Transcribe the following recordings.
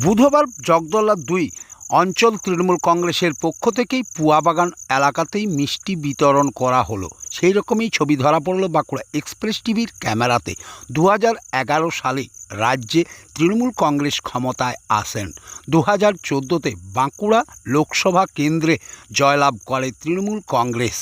বুধবার জগদলদা ২ অঞ্চল তৃণমূল কংগ্রেসের পক্ষ থেকেই পুয়াবাগান এলাকাতেই মিষ্টি বিতরণ করা হলো। সেই রকমই ছবি ধরা পড়ল বাঁকুড়া এক্সপ্রেস টিভির ক্যামেরাতে। ২০১১ সালে রাজ্যে তৃণমূল কংগ্রেস ক্ষমতায় আসেন। ২০১৪তে বাঁকুড়া লোকসভা কেন্দ্রে জয়লাভ করে তৃণমূল কংগ্রেস।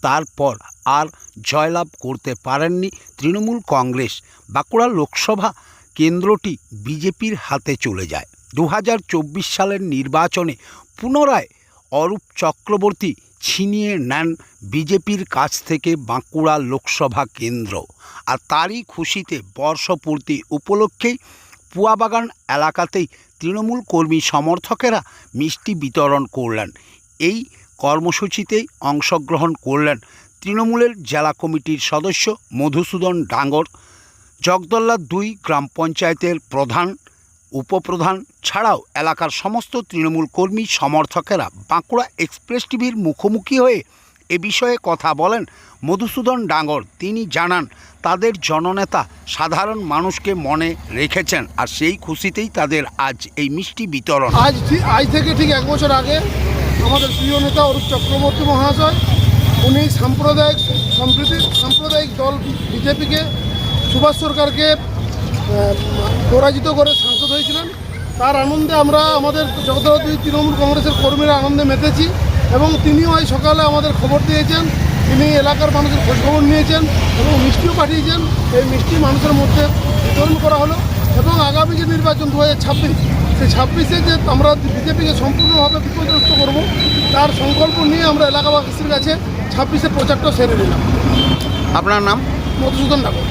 তারপর আর জয়লাভ করতে পারেননি তৃণমূল কংগ্রেস। বাঁকুড়া লোকসভা কেন্দ্রটি বিজেপির হাতে চলে যায়। ২০২৪ সালের নির্বাচনে পুনরায় অরূপ চক্রবর্তী ছিনিয়ে নেন বিজেপির কাছ থেকে বাঁকুড়া লোকসভা কেন্দ্র। আর তারই খুশিতে বর্ষপূর্তি উপলক্ষেই পুয়াবাগান এলাকাতেই তৃণমূল কর্মী সমর্থকেরা মিষ্টি বিতরণ করলেন। এই কর্মসূচিতেই অংশগ্রহণ করলেন তৃণমূলের জেলা কমিটির সদস্য মধুসূদন ডাঙ্গর, জগদলদা ২ গ্রাম পঞ্চায়েতের প্রধান, উপপ্রধান ছাড়াও এলাকার সমস্ত তৃণমূল কর্মী সমর্থকেরা। বাঁকুড়া এক্সপ্রেস টিভির মুখোমুখি হয়ে এ বিষয়ে কথা বলেন মধুসূদন ডাঙ্গর। তিনি জানান তাদের জননেতা সাধারণ মানুষকে মনে রেখেছেন, আর সেই খুশিতেই তাদের আজ এই মিষ্টি বিতরণ। আজ থেকে ঠিক ১ বছর আগে আমাদের প্রিয় নেতা অরূপ চক্রবর্তী মহাশয়, উনি সাম্প্রদায়িক দল বিজেপিকে, সুভাষ সরকারকে পরাজিত করে সাংসদ হয়েছিলেন। তার আনন্দে আমরা আমাদের জগদলদা ২ তৃণমূল কংগ্রেসের কর্মীরা আনন্দে মেতেছি, এবং তিনিও এই সকালে আমাদের খবর দিয়েছেন। তিনি এলাকার মানুষের খোঁজখবর নিয়েছেন এবং মিষ্টিও পাঠিয়েছেন। এই মিষ্টি মানুষের মধ্যে বিতরণ করা হলো, এবং আগামী যে নির্বাচন ২০২৬, সেই ২৬-এ যে আমরা বিজেপিকে সম্পূর্ণভাবে বিপর্যস্ত করব, তার সংকল্প নিয়ে আমরা এলাকাবাসীর কাছে ২৬-এর প্রচারটা সেরে নিলাম। আপনার নাম? মধুসূদন ডাঙ্গর।